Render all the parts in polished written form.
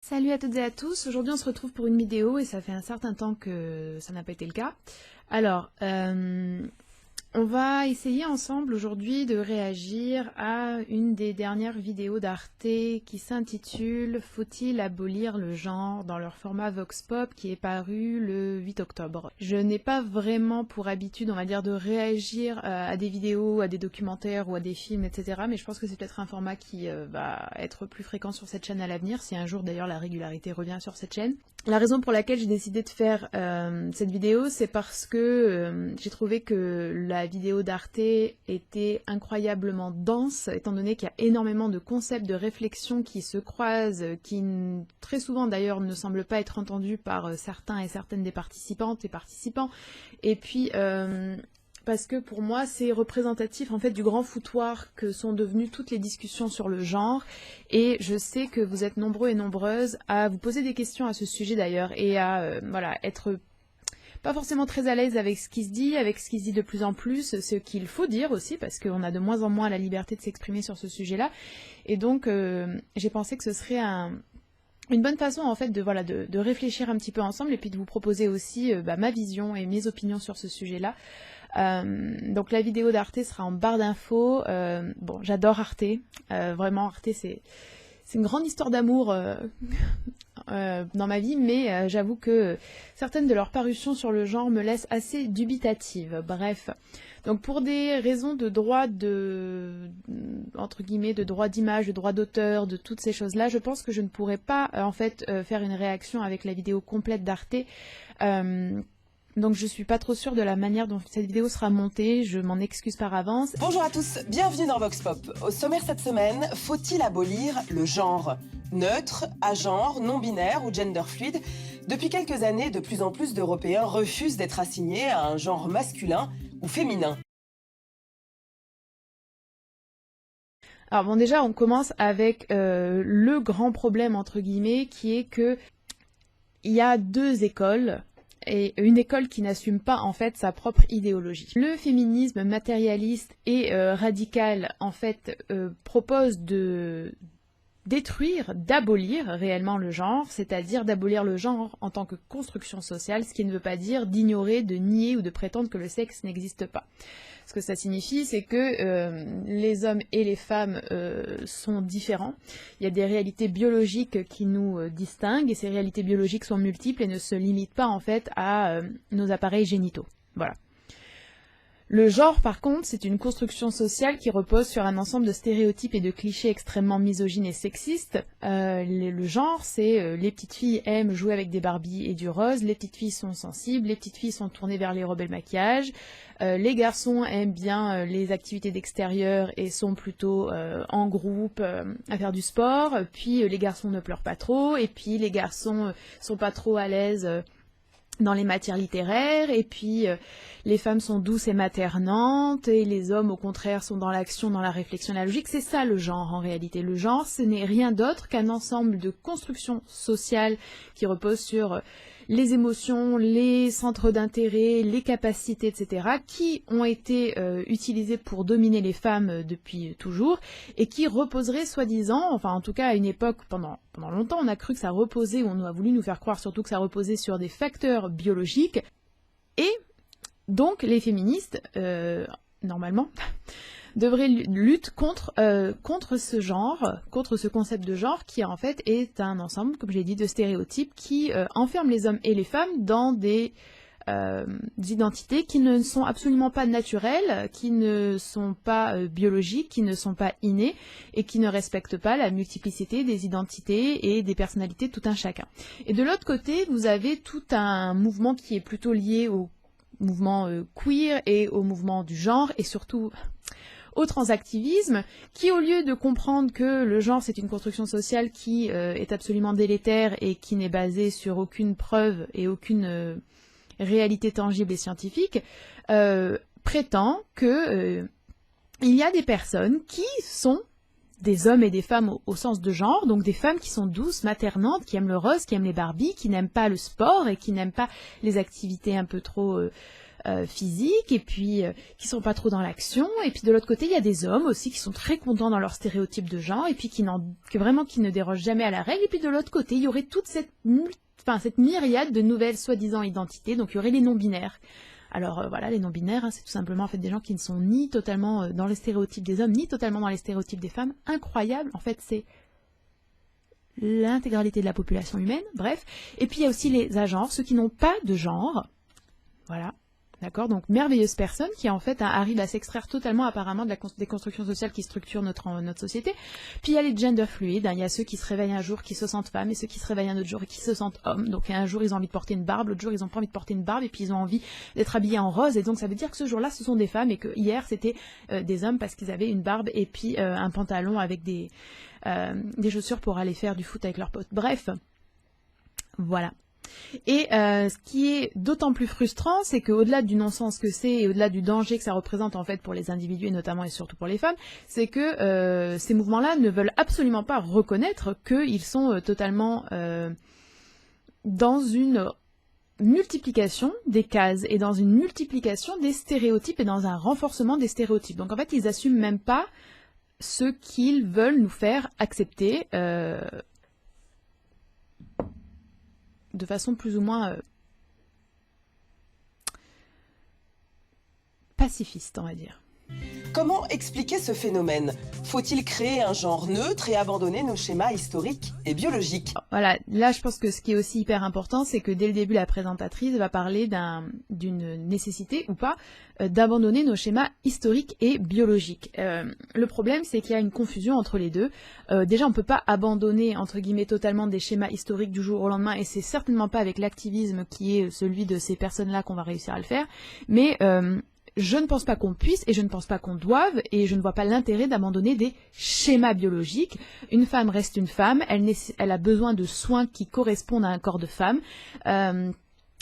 Salut à toutes et à tous, aujourd'hui on se retrouve pour une vidéo et ça fait un certain temps que ça n'a pas été le cas. Alors, on va essayer ensemble aujourd'hui de réagir à une des dernières vidéos d'Arte qui s'intitule « Faut-il abolir le genre ?» dans leur format Vox Pop qui est paru le 8 octobre. Je n'ai pas vraiment pour habitude, on va dire, de réagir à des vidéos, à des documentaires ou à des films, etc. Mais je pense que c'est peut-être un format qui va être plus fréquent sur cette chaîne à l'avenir, si un jour d'ailleurs la régularité revient sur cette chaîne. La raison pour laquelle j'ai décidé de faire cette vidéo, c'est parce que j'ai trouvé que la vidéo d'Arte était incroyablement dense, étant donné qu'il y a énormément de concepts, de réflexions qui se croisent, qui très souvent d'ailleurs ne semblent pas être entendus par certains et certaines des participantes et participants. Et puis parce que pour moi c'est représentatif en fait du grand foutoir que sont devenues toutes les discussions sur le genre, et je sais que vous êtes nombreux et nombreuses à vous poser des questions à ce sujet d'ailleurs, et à voilà, être pas forcément très à l'aise avec ce qui se dit, de plus en plus, ce qu'il faut dire aussi, parce qu'on a de moins en moins la liberté de s'exprimer sur ce sujet-là, et donc j'ai pensé que ce serait une bonne façon en fait de réfléchir un petit peu ensemble, et puis de vous proposer aussi ma vision et mes opinions sur ce sujet-là. Donc la vidéo d'Arte sera en barre d'infos. Bon, j'adore Arte, vraiment Arte c'est une grande histoire d'amour dans ma vie, mais j'avoue que certaines de leurs parutions sur le genre me laissent assez dubitative. Bref, donc pour des raisons de droit entre guillemets, de droit d'image, de droit d'auteur, de toutes ces choses-là, je pense que je ne pourrais pas en fait faire une réaction avec la vidéo complète d'Arte. Donc je suis pas trop sûre de la manière dont cette vidéo sera montée, je m'en excuse par avance. Bonjour à tous, bienvenue dans Vox Pop. Au sommaire cette semaine, faut-il abolir le genre? Neutre, agenre, non-binaire ou gender fluide? Depuis quelques années, de plus en plus d'Européens refusent d'être assignés à un genre masculin ou féminin. Alors bon, déjà on commence avec le grand problème entre guillemets, qui est que il y a deux écoles, et une école qui n'assume pas en fait sa propre idéologie. Le féminisme matérialiste et radical en fait propose de détruire, d'abolir réellement le genre, c'est-à-dire d'abolir le genre en tant que construction sociale, ce qui ne veut pas dire d'ignorer, de nier ou de prétendre que le sexe n'existe pas. Ce que ça signifie, c'est que les hommes et les femmes sont différents. Il y a des réalités biologiques qui nous distinguent, et ces réalités biologiques sont multiples et ne se limitent pas en fait à nos appareils génitaux. Voilà. Le genre, par contre, c'est une construction sociale qui repose sur un ensemble de stéréotypes et de clichés extrêmement misogynes et sexistes. Le genre, c'est les petites filles aiment jouer avec des Barbies et du rose, les petites filles sont sensibles, les petites filles sont tournées vers les robes et le maquillage, les garçons aiment bien les activités d'extérieur et sont plutôt en groupe à faire du sport, puis les garçons ne pleurent pas trop, et puis les garçons sont pas trop à l'aise dans les matières littéraires, et puis les femmes sont douces et maternantes, et les hommes au contraire sont dans l'action, dans la réflexion, la logique. C'est ça le genre en réalité. Le genre, ce n'est rien d'autre qu'un ensemble de constructions sociales qui reposent sur les émotions, les centres d'intérêt, les capacités, etc., qui ont été utilisées pour dominer les femmes depuis toujours, et qui reposeraient soi-disant, enfin en tout cas à une époque, pendant longtemps, on a cru que ça reposait, ou on a voulu nous faire croire surtout que ça reposait sur des facteurs biologiques, et donc les féministes, normalement, devraient lutter contre ce genre, contre ce concept de genre qui en fait est un ensemble, comme j'ai dit, de stéréotypes qui enferment les hommes et les femmes dans des identités qui ne sont absolument pas naturelles, qui ne sont pas biologiques, qui ne sont pas innées, et qui ne respectent pas la multiplicité des identités et des personnalités de tout un chacun. Et de l'autre côté, vous avez tout un mouvement qui est plutôt lié au mouvement queer et au mouvement du genre, et surtout au transactivisme, qui au lieu de comprendre que le genre c'est une construction sociale qui est absolument délétère et qui n'est basée sur aucune preuve et aucune réalité tangible et scientifique, prétend que il y a des personnes qui sont des hommes et des femmes au sens de genre, donc des femmes qui sont douces, maternantes, qui aiment le rose, qui aiment les Barbies, qui n'aiment pas le sport et qui n'aiment pas les activités un peu trop physique, et puis qui sont pas trop dans l'action. Et puis de l'autre côté, il y a des hommes aussi qui sont très contents dans leur stéréotype de genre, et puis qui ne dérogent jamais à la règle. Et puis de l'autre côté, il y aurait toute cette myriade de nouvelles soi-disant identités. Donc il y aurait les non-binaires. Alors voilà, les non-binaires, c'est tout simplement en fait des gens qui ne sont ni totalement dans les stéréotypes des hommes, ni totalement dans les stéréotypes des femmes. Incroyable, en fait, c'est l'intégralité de la population humaine, bref. Et puis il y a aussi les agenres, ceux qui n'ont pas de genre. Voilà. D'accord, donc merveilleuse personne qui en fait arrive à s'extraire totalement apparemment des constructions sociales qui structurent notre société. Puis il y a les gender fluides, il y a ceux qui se réveillent un jour qui se sentent femmes et ceux qui se réveillent un autre jour et qui se sentent hommes. Donc un jour ils ont envie de porter une barbe, l'autre jour ils ont pas envie de porter une barbe et puis ils ont envie d'être habillés en rose et donc ça veut dire que ce jour-là ce sont des femmes et que hier c'était des hommes parce qu'ils avaient une barbe et puis un pantalon avec des chaussures pour aller faire du foot avec leurs potes. Bref, voilà. Et ce qui est d'autant plus frustrant, c'est qu'au-delà du non-sens que c'est et au-delà du danger que ça représente en fait pour les individus et notamment et surtout pour les femmes, c'est que ces mouvements-là ne veulent absolument pas reconnaître qu'ils sont totalement dans une multiplication des cases et dans une multiplication des stéréotypes et dans un renforcement des stéréotypes. Donc en fait, ils n'assument même pas ce qu'ils veulent nous faire accepter de façon plus ou moins pacifiste, on va dire. Comment expliquer ce phénomène? Faut-il créer un genre neutre et abandonner nos schémas historiques et biologiques? Voilà, là je pense que ce qui est aussi hyper important, c'est que dès le début la présentatrice va parler d'une nécessité ou pas d'abandonner nos schémas historiques et biologiques. Le problème c'est qu'il y a une confusion entre les deux. Déjà on ne peut pas abandonner entre guillemets totalement des schémas historiques du jour au lendemain et c'est certainement pas avec l'activisme qui est celui de ces personnes-là qu'on va réussir à le faire, mais je ne pense pas qu'on puisse et je ne pense pas qu'on doive et je ne vois pas l'intérêt d'abandonner des schémas biologiques. Une femme reste une femme, elle a besoin de soins qui correspondent à un corps de femme.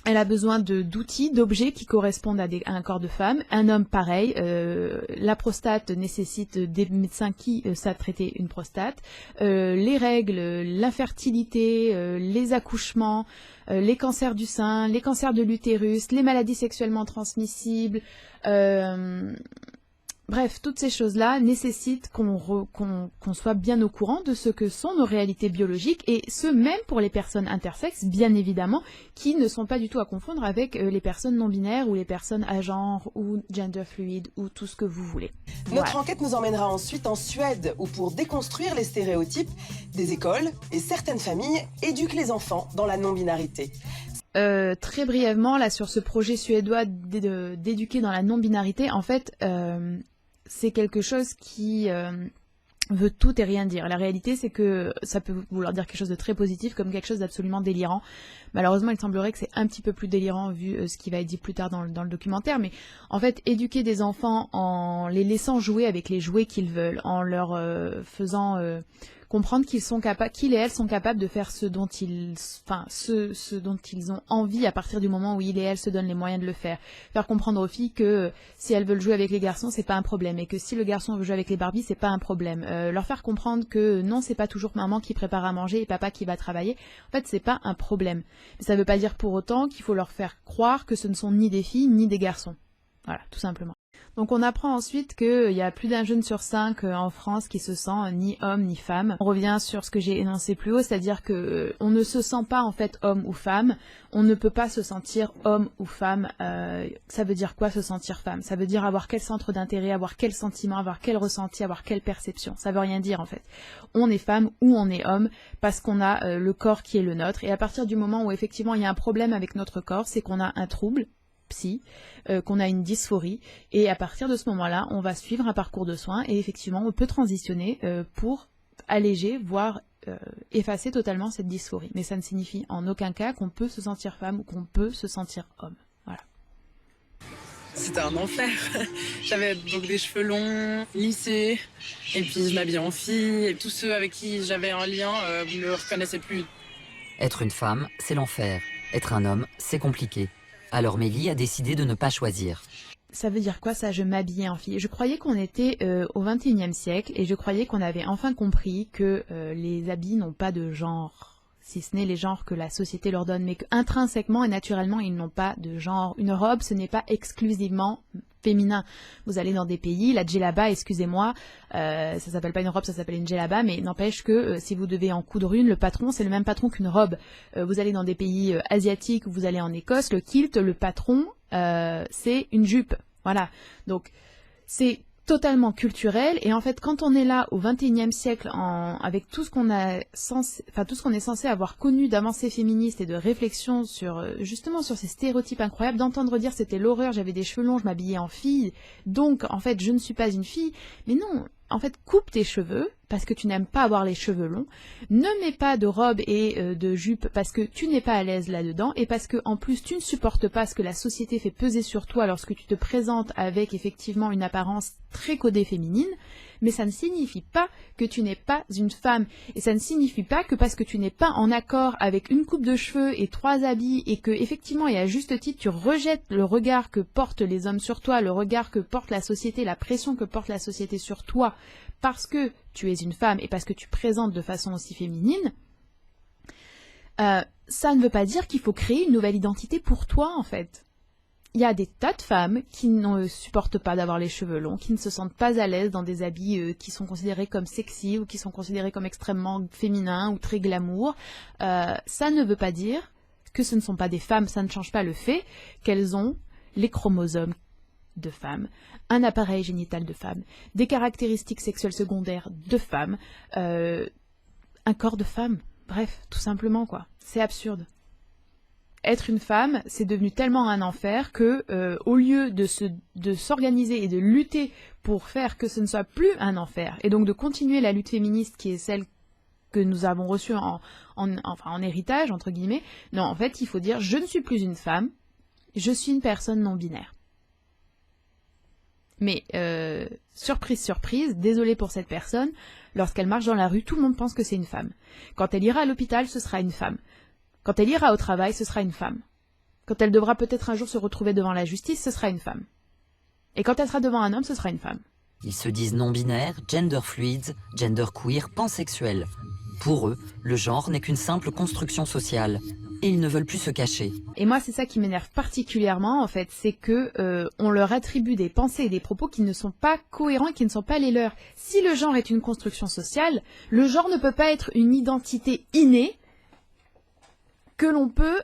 Elle a besoin d'outils, d'objets qui correspondent à un corps de femme. Un homme, pareil. La prostate nécessite des médecins qui savent traiter une prostate. Les règles, l'infertilité, les accouchements, les cancers du sein, les cancers de l'utérus, les maladies sexuellement transmissibles. Bref, toutes ces choses-là nécessitent qu'on soit bien au courant de ce que sont nos réalités biologiques, et ce même pour les personnes intersexes, bien évidemment, qui ne sont pas du tout à confondre avec les personnes non-binaires ou les personnes agenres ou gender fluide ou tout ce que vous voulez. Notre enquête nous emmènera ensuite en Suède, où pour déconstruire les stéréotypes, des écoles et certaines familles éduquent les enfants dans la non-binarité. Très brièvement, là, sur ce projet suédois d'éduquer dans la non-binarité, en fait, c'est quelque chose qui veut tout et rien dire. La réalité, c'est que ça peut vouloir dire quelque chose de très positif comme quelque chose d'absolument délirant. Malheureusement, il semblerait que c'est un petit peu plus délirant vu ce qui va être dit plus tard dans le documentaire, mais en fait, éduquer des enfants en les laissant jouer avec les jouets qu'ils veulent, en leur faisant comprendre qu'ils et elles sont capables de faire ce dont ils ont envie à partir du moment où ils et elles se donnent les moyens de le faire. Faire comprendre aux filles que si elles veulent jouer avec les garçons, c'est pas un problème, et que si le garçon veut jouer avec les Barbies, c'est pas un problème. Leur faire comprendre que non, c'est pas toujours maman qui prépare à manger et papa qui va travailler. En fait, c'est pas un problème. Mais ça veut pas dire pour autant qu'il faut leur faire croire que ce ne sont ni des filles ni des garçons. Voilà, tout simplement. Donc on apprend ensuite qu'il y a plus d'un jeune sur 5 en France qui se sent ni homme ni femme. On revient sur ce que j'ai énoncé plus haut, c'est-à-dire que on ne se sent pas en fait homme ou femme, on ne peut pas se sentir homme ou femme. Ça veut dire quoi se sentir femme? Ça veut dire avoir quel centre d'intérêt, avoir quel sentiment, avoir quel ressenti, avoir quelle perception. Ça veut rien dire en fait. On est femme ou on est homme parce qu'on a le corps qui est le nôtre, et à partir du moment où effectivement il y a un problème avec notre corps, c'est qu'on a un trouble psy, qu'on a une dysphorie, et à partir de ce moment-là, on va suivre un parcours de soins et effectivement, on peut transitionner pour alléger, voire effacer totalement cette dysphorie. Mais ça ne signifie en aucun cas qu'on peut se sentir femme ou qu'on peut se sentir homme. Voilà. C'était un enfer. J'avais donc des cheveux longs, lissés, et puis je m'habillais en fille, et tous ceux avec qui j'avais un lien ne me reconnaissaient plus. Être une femme, c'est l'enfer. Être un homme, c'est compliqué. Alors Mélie a décidé de ne pas choisir. Ça veut dire quoi ça, je m'habillais en fille? Je croyais qu'on était au XXIe siècle et je croyais qu'on avait enfin compris que les habits n'ont pas de genre. si ce n'est les genres que la société leur donne, mais qu'intrinsèquement et naturellement, ils n'ont pas de genre. Une robe, ce n'est pas exclusivement féminin. Vous allez dans des pays, la djellaba, excusez-moi, ça s'appelle pas une robe, ça s'appelle une djellaba, mais n'empêche que si vous devez en coudre une, le patron, c'est le même patron qu'une robe. Vous allez dans des pays asiatiques, vous allez en Écosse, le kilt, le patron, c'est une jupe. Voilà. Donc, c'est totalement culturel, et en fait quand on est là au XXIe siècle avec tout ce qu'on est censé avoir connu d'avancées féministes et de réflexion sur justement sur ces stéréotypes incroyables, d'entendre dire c'était l'horreur, j'avais des cheveux longs, je m'habillais en fille, donc en fait je ne suis pas une fille, mais non, en fait coupe tes cheveux parce que tu n'aimes pas avoir les cheveux longs, ne mets pas de robe et de jupe parce que tu n'es pas à l'aise là-dedans, et parce que en plus tu ne supportes pas ce que la société fait peser sur toi lorsque tu te présentes avec effectivement une apparence très codée féminine, mais ça ne signifie pas que tu n'es pas une femme, et ça ne signifie pas que parce que tu n'es pas en accord avec une coupe de cheveux et 3 habits, et que effectivement et à juste titre tu rejettes le regard que portent les hommes sur toi, le regard que porte la société, la pression que porte la société sur toi, parce que tu es une femme et parce que tu présentes de façon aussi féminine, ça ne veut pas dire qu'il faut créer une nouvelle identité pour toi en fait. Il y a des tas de femmes qui ne supportent pas d'avoir les cheveux longs, qui ne se sentent pas à l'aise dans des habits qui sont considérés comme sexy ou qui sont considérés comme extrêmement féminins ou très glamour. Ça ne veut pas dire que ce ne sont pas des femmes, ça ne change pas le fait qu'elles ont les chromosomes de femmes, un appareil génital de femme, des caractéristiques sexuelles secondaires de femme, un corps de femme, bref, tout simplement quoi. C'est absurde. Être une femme, c'est devenu tellement un enfer que, au lieu de s'organiser et de lutter pour faire que ce ne soit plus un enfer, et donc de continuer la lutte féministe qui est celle que nous avons reçue en héritage, entre guillemets, non, en fait, il faut dire, je ne suis plus une femme, je suis une personne non binaire. Mais, surprise, surprise, désolée pour cette personne, lorsqu'elle marche dans la rue, tout le monde pense que c'est une femme. Quand elle ira à l'hôpital, ce sera une femme. Quand elle ira au travail, ce sera une femme. Quand elle devra peut-être un jour se retrouver devant la justice, ce sera une femme. Et quand elle sera devant un homme, ce sera une femme. Ils se disent non-binaires, gender fluids, gender queer, pansexuels. Pour eux, le genre n'est qu'une simple construction sociale. Et ils ne veulent plus se cacher. Et moi, c'est ça qui m'énerve particulièrement, en fait, c'est que on leur attribue des pensées et des propos qui ne sont pas cohérents et qui ne sont pas les leurs. Si le genre est une construction sociale, le genre ne peut pas être une identité innée que l'on peut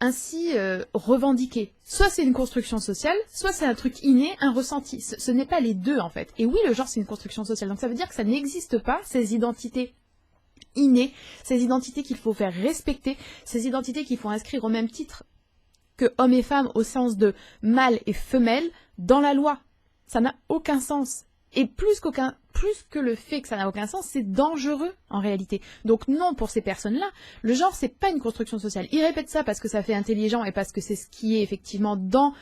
ainsi revendiquer. Soit c'est une construction sociale, soit c'est un truc inné, un ressenti. Ce n'est pas les deux, en fait. Et oui, le genre, c'est une construction sociale. Donc ça veut dire que ça n'existe pas, ces identités innées, ces identités qu'il faut faire respecter, ces identités qu'il faut inscrire au même titre que hommes et femmes au sens de mâle et femelle dans la loi. Ça n'a aucun sens. Et plus que le fait que ça n'a aucun sens, c'est dangereux en réalité. Donc non, pour ces personnes-là, le genre c'est pas une construction sociale. Ils répètent ça parce que ça fait intelligent et parce que c'est ce qui est effectivement dans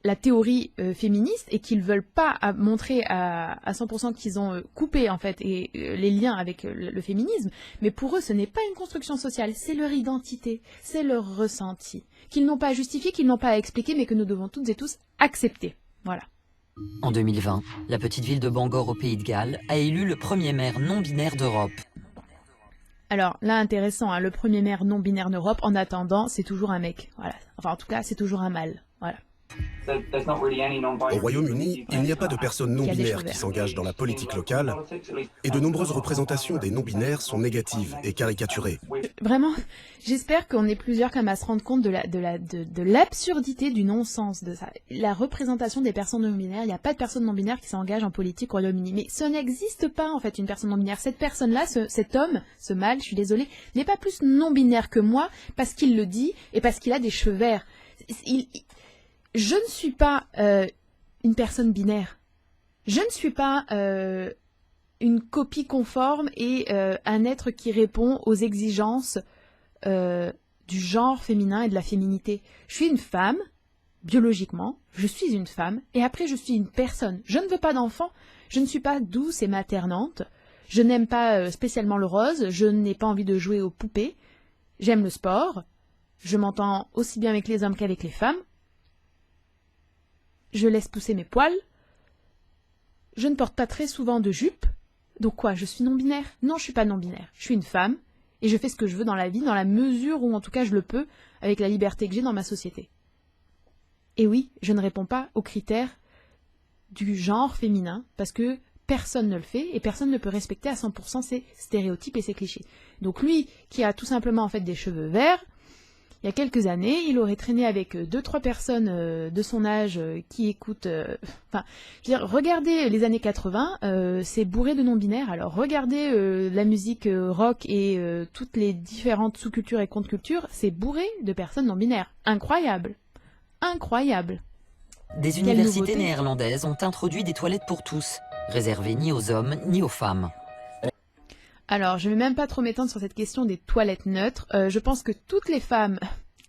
la théorie féministe, et qu'ils veulent pas montrer à 100% qu'ils ont coupé en fait et les liens avec le féminisme. Mais pour eux, ce n'est pas une construction sociale, c'est leur identité, c'est leur ressenti, qu'ils n'ont pas à justifier, qu'ils n'ont pas à expliquer, mais que nous devons toutes et tous accepter. Voilà. En 2020, la petite ville de Bangor au Pays de Galles a élu le premier maire non-binaire d'Europe. Alors là, intéressant, hein, le premier maire non-binaire d'Europe, en attendant, c'est toujours un mec. Voilà. Enfin, en tout cas, c'est toujours un mâle. Voilà. Au Royaume-Uni, il n'y a pas de personnes non-binaires qui s'engagent dans la politique locale, et de nombreuses représentations des non-binaires sont négatives et caricaturées. Vraiment, j'espère qu'on est plusieurs quand même à se rendre compte de l'absurdité du non-sens de ça. La représentation des personnes non-binaires, il n'y a pas de personne non-binaire qui s'engage en politique au Royaume-Uni. Mais ça n'existe pas en fait une personne non-binaire. Cette personne-là, cet homme, ce mâle, je suis désolée, n'est pas plus non-binaire que moi parce qu'il le dit et parce qu'il a des cheveux verts. Je ne suis pas une personne binaire. Je ne suis pas une copie conforme et un être qui répond aux exigences du genre féminin et de la féminité. Je suis une femme, biologiquement, je suis une femme, et après je suis une personne. Je ne veux pas d'enfant, je ne suis pas douce et maternante, je n'aime pas spécialement le rose, je n'ai pas envie de jouer aux poupées, j'aime le sport, je m'entends aussi bien avec les hommes qu'avec les femmes, je laisse pousser mes poils, je ne porte pas très souvent de jupe, donc quoi, je suis non-binaire? Non, je suis pas non-binaire, je suis une femme, Et je fais ce que je veux dans la vie, dans la mesure où en tout cas je le peux, avec la liberté que j'ai dans ma société. Et oui, je ne réponds pas aux critères du genre féminin, parce que personne ne le fait, et personne ne peut respecter à 100% ces stéréotypes et ces clichés. Donc lui, qui a tout simplement en fait des cheveux verts, il y a quelques années, il aurait traîné avec 2-3 personnes de son âge qui écoutent... Enfin, je veux dire, regardez les années 80, c'est bourré de non-binaires. Alors regardez la musique rock et toutes les différentes sous-cultures et contre-cultures, c'est bourré de personnes non-binaires. Incroyable. Incroyable. Des universités néerlandaises ont introduit des toilettes pour tous, réservées ni aux hommes ni aux femmes. Alors, je ne vais même pas trop m'étendre sur cette question des toilettes neutres. Je pense que toutes les femmes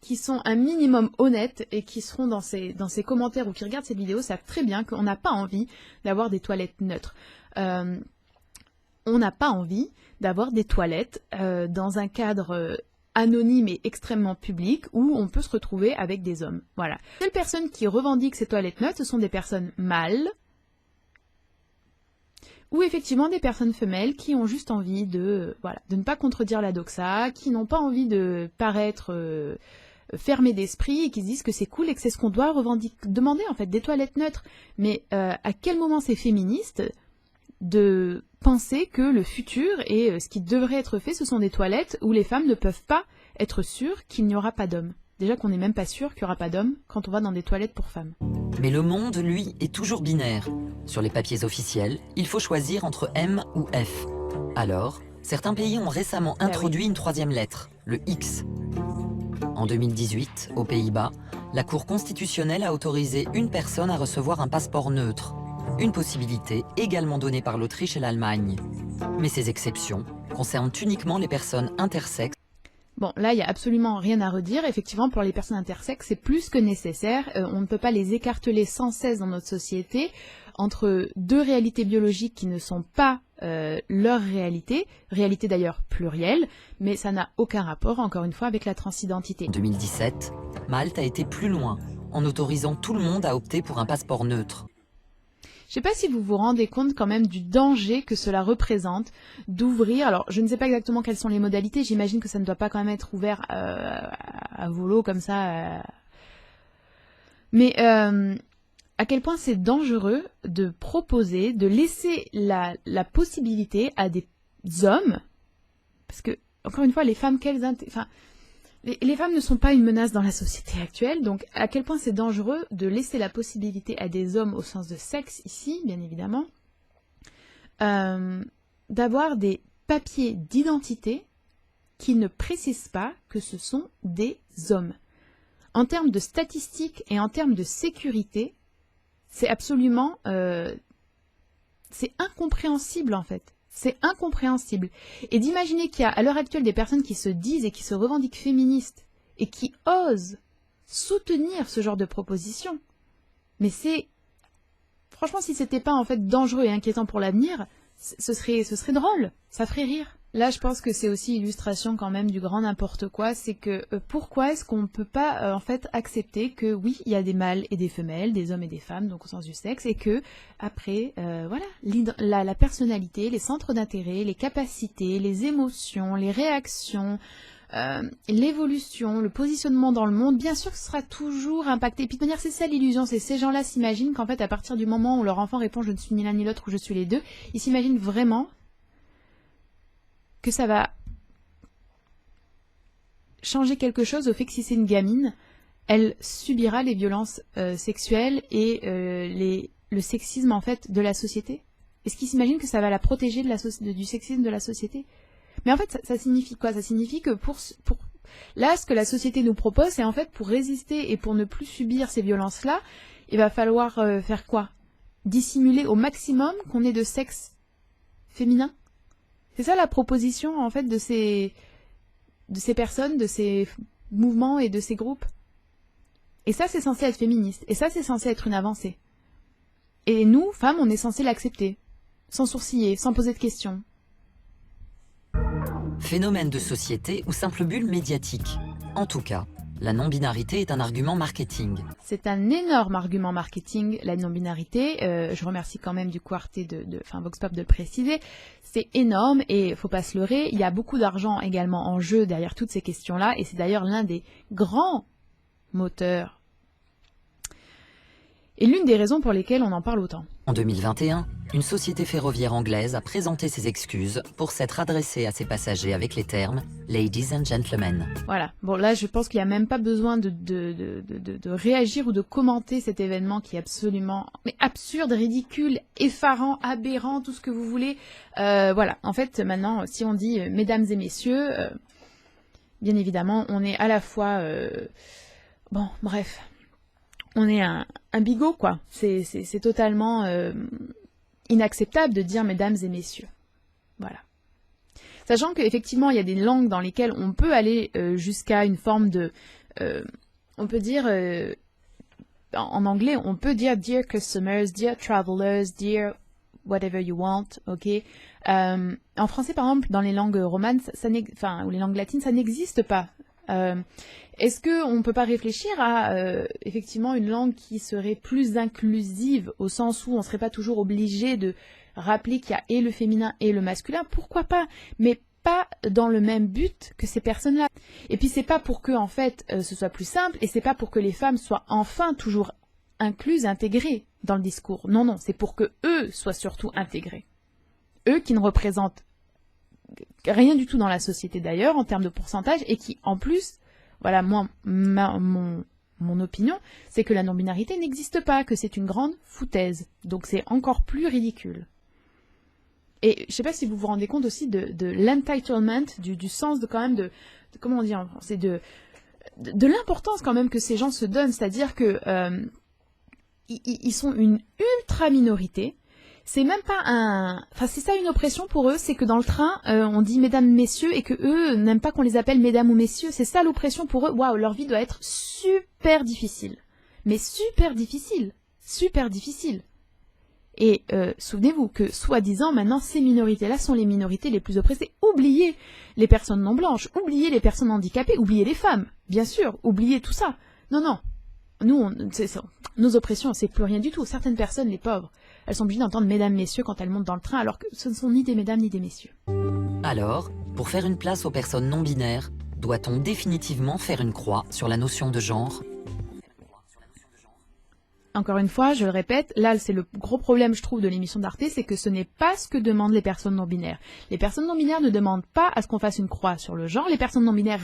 qui sont un minimum honnêtes et qui seront dans ces commentaires ou qui regardent cette vidéo savent très bien qu'on n'a pas envie d'avoir des toilettes neutres. On n'a pas envie d'avoir des toilettes dans un cadre anonyme et extrêmement public où on peut se retrouver avec des hommes. Voilà. Les seules personnes qui revendiquent ces toilettes neutres, ce sont des personnes mâles, ou effectivement des personnes femelles qui ont juste envie de ne pas contredire la doxa, qui n'ont pas envie de paraître fermées d'esprit et qui se disent que c'est cool et que c'est ce qu'on doit demander en fait, des toilettes neutres. Mais à quel moment c'est féministe de penser que le futur et ce qui devrait être fait, ce sont des toilettes où les femmes ne peuvent pas être sûres qu'il n'y aura pas d'hommes. Déjà qu'on n'est même pas sûr qu'il n'y aura pas d'hommes quand on va dans des toilettes pour femmes. Mais le monde, lui, est toujours binaire. Sur les papiers officiels, il faut choisir entre M ou F. Alors, certains pays ont récemment introduit une troisième lettre, le X. En 2018, aux Pays-Bas, la Cour constitutionnelle a autorisé une personne à recevoir un passeport neutre. Une possibilité également donnée par l'Autriche et l'Allemagne. Mais ces exceptions concernent uniquement les personnes intersexes. Bon, là, il n'y a absolument rien à redire. Effectivement, pour les personnes intersexes, c'est plus que nécessaire. On ne peut pas les écarteler sans cesse dans notre société entre deux réalités biologiques qui ne sont pas leur réalité d'ailleurs plurielle, mais ça n'a aucun rapport, encore une fois, avec la transidentité. En 2017, Malte a été plus loin, en autorisant tout le monde à opter pour un passeport neutre. Je ne sais pas si vous vous rendez compte quand même du danger que cela représente d'ouvrir, alors je ne sais pas exactement quelles sont les modalités, j'imagine que ça ne doit pas quand même être ouvert à volo comme ça, mais à quel point c'est dangereux de proposer, de laisser la possibilité à des hommes, parce que, encore une fois, les femmes, les femmes ne sont pas une menace dans la société actuelle, donc à quel point c'est dangereux de laisser la possibilité à des hommes, au sens de sexe ici, bien évidemment, d'avoir des papiers d'identité qui ne précisent pas que ce sont des hommes. En termes de statistiques et en termes de sécurité, c'est absolument... c'est incompréhensible en fait. C'est incompréhensible. Et d'imaginer qu'il y a à l'heure actuelle des personnes qui se disent et qui se revendiquent féministes et qui osent soutenir ce genre de proposition. Mais c'est... Franchement, si c'était pas en fait dangereux et inquiétant pour l'avenir, ce serait drôle. Ça ferait rire. Là, je pense que c'est aussi illustration quand même du grand n'importe quoi. C'est que pourquoi est-ce qu'on ne peut pas en fait accepter que oui, il y a des mâles et des femelles, des hommes et des femmes, donc au sens du sexe, et que après, voilà, la personnalité, les centres d'intérêt, les capacités, les émotions, les réactions, l'évolution, le positionnement dans le monde, bien sûr que ce sera toujours impacté. Et puis de manière, c'est ça l'illusion, c'est ces gens-là s'imaginent qu'en fait, à partir du moment où leur enfant répond « je ne suis ni l'un ni l'autre » ou « je suis les deux », ils s'imaginent vraiment que ça va changer quelque chose au fait que si c'est une gamine, elle subira les violences sexuelles et le sexisme en fait de la société. Est-ce qu'ils s'imaginent que ça va la protéger du sexisme de la société? Mais en fait, ça signifie quoi? Ça signifie que pour là, ce que la société nous propose, c'est en fait pour résister et pour ne plus subir ces violences-là, il va falloir faire quoi? Dissimuler au maximum qu'on est de sexe féminin? C'est ça la proposition en fait de ces personnes, de ces mouvements et de ces groupes. Et ça, c'est censé être féministe. Et ça, c'est censé être une avancée. Et nous, femmes, on est censé l'accepter, sans sourciller, sans poser de questions. Phénomène de société ou simple bulle médiatique. En tout cas, La non-binarité est un argument marketing. C'est un énorme argument marketing, la non-binarité. Je remercie quand même du coup Arte, Vox Pop de le préciser. C'est énorme et faut pas se leurrer. Il y a beaucoup d'argent également en jeu derrière toutes ces questions-là. Et c'est d'ailleurs l'un des grands moteurs et l'une des raisons pour lesquelles on en parle autant. En 2021, une société ferroviaire anglaise a présenté ses excuses pour s'être adressée à ses passagers avec les termes « Ladies and Gentlemen ». Voilà, bon là je pense qu'il n'y a même pas besoin de réagir ou de commenter cet événement qui est absolument absurde, ridicule, effarant, aberrant, tout ce que vous voulez. Voilà, en fait maintenant si on dit « Mesdames et messieurs », bien évidemment on est à la fois... bon, bref... On est un bigot, quoi. C'est totalement inacceptable de dire mesdames et messieurs. Voilà. Sachant qu'effectivement, il y a des langues dans lesquelles on peut aller jusqu'à une forme de... on peut dire... en anglais, on peut dire « dear customers »,« dear travelers »,« dear whatever you want », ok. En français, par exemple, dans les langues romanes, ou les langues latines, ça n'existe pas. Est-ce qu'on ne peut pas réfléchir à effectivement une langue qui serait plus inclusive, au sens où on ne serait pas toujours obligé de rappeler qu'il y a et le féminin et le masculin? Pourquoi pas? Mais pas dans le même but que ces personnes-là. Et puis c'est pas pour que en fait ce soit plus simple, et c'est pas pour que les femmes soient enfin toujours incluses, intégrées dans le discours. Non, non, c'est pour que eux soient surtout intégrés. Eux qui ne représentent rien du tout dans la société d'ailleurs, en termes de pourcentage, et qui en plus... Voilà, moi, mon opinion, c'est que la non-binarité n'existe pas, que c'est une grande foutaise. Donc c'est encore plus ridicule. Et je ne sais pas si vous vous rendez compte aussi de l'entitlement, du sens de quand même de comment on dit en français, de l'importance quand même que ces gens se donnent, c'est-à-dire que ils sont une ultra minorité. C'est même pas enfin c'est ça une oppression pour eux, c'est que dans le train on dit mesdames, messieurs et que eux n'aiment pas qu'on les appelle mesdames ou messieurs, c'est ça l'oppression pour eux. Waouh, leur vie doit être super difficile. Mais super difficile, super difficile. Et souvenez-vous que soi-disant maintenant ces minorités-là sont les minorités les plus oppressées. Oubliez les personnes non blanches, oubliez les personnes handicapées, oubliez les femmes, bien sûr, oubliez tout ça. Non, non. Nous, nos oppressions, c'est plus rien du tout. Certaines personnes, les pauvres, elles sont obligées d'entendre mesdames, messieurs quand elles montent dans le train, alors que ce ne sont ni des mesdames ni des messieurs. Alors, pour faire une place aux personnes non binaires, doit-on définitivement faire une croix sur la notion de genre? Encore une fois, je le répète, là c'est le gros problème je trouve de l'émission d'Arte, c'est que ce n'est pas ce que demandent les personnes non binaires. Les personnes non binaires ne demandent pas à ce qu'on fasse une croix sur le genre, les personnes non binaires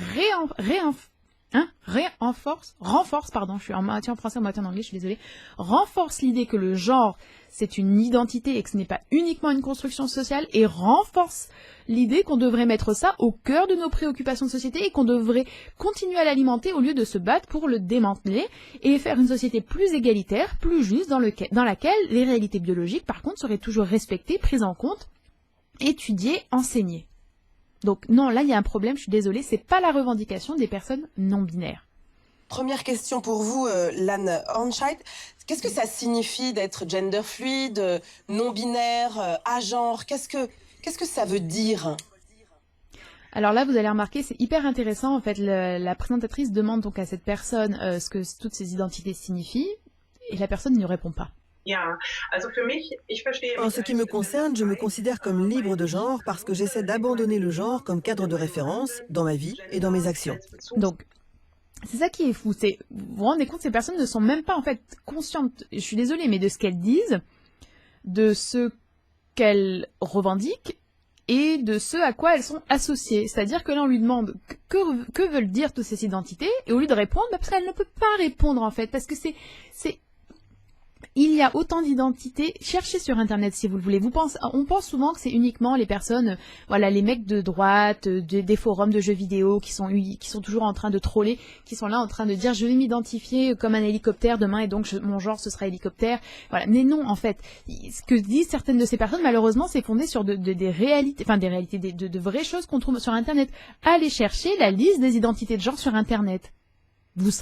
renforce, pardon, je suis en moitié en français, en moitié en anglais, je suis désolée, renforce l'idée que le genre c'est une identité et que ce n'est pas uniquement une construction sociale, et renforce l'idée qu'on devrait mettre ça au cœur de nos préoccupations de société et qu'on devrait continuer à l'alimenter au lieu de se battre pour le démanteler et faire une société plus égalitaire, plus juste, dans laquelle les réalités biologiques par contre seraient toujours respectées, prises en compte, étudiées, enseignées. Donc non, là il y a un problème, je suis désolée, c'est pas la revendication des personnes non binaires. Première question pour vous, Lan Hornscheid. Qu'est-ce que ça signifie d'être gender fluide, non binaire, agenre? Qu'est-ce que ça veut dire? Alors là, vous allez remarquer, c'est hyper intéressant. En fait, la présentatrice demande donc à cette personne ce que toutes ces identités signifient, et la personne ne répond pas. En ce qui me concerne, je me considère comme libre de genre parce que j'essaie d'abandonner le genre comme cadre de référence dans ma vie et dans mes actions. Donc, c'est ça qui est fou. Vous vous rendez compte, ces personnes ne sont même pas en fait conscientes, je suis désolée, mais de ce qu'elles disent, de ce qu'elles revendiquent et de ce à quoi elles sont associées. C'est-à-dire que là, on lui demande que veulent dire toutes ces identités, et au lieu de répondre, parce qu'elle ne peut pas répondre en fait, parce que il y a autant d'identités. Cherchez sur Internet si vous le voulez. On pense souvent que c'est uniquement les personnes, voilà, les mecs de droite, des forums de jeux vidéo qui sont toujours en train de troller, qui sont là en train de dire je vais m'identifier comme un hélicoptère demain et donc mon genre ce sera hélicoptère. Voilà. Mais non, en fait, ce que disent certaines de ces personnes, malheureusement, c'est fondé sur des réalités, enfin des réalités, de vraies choses qu'on trouve sur Internet. Allez chercher la liste des identités de genre sur Internet. Vous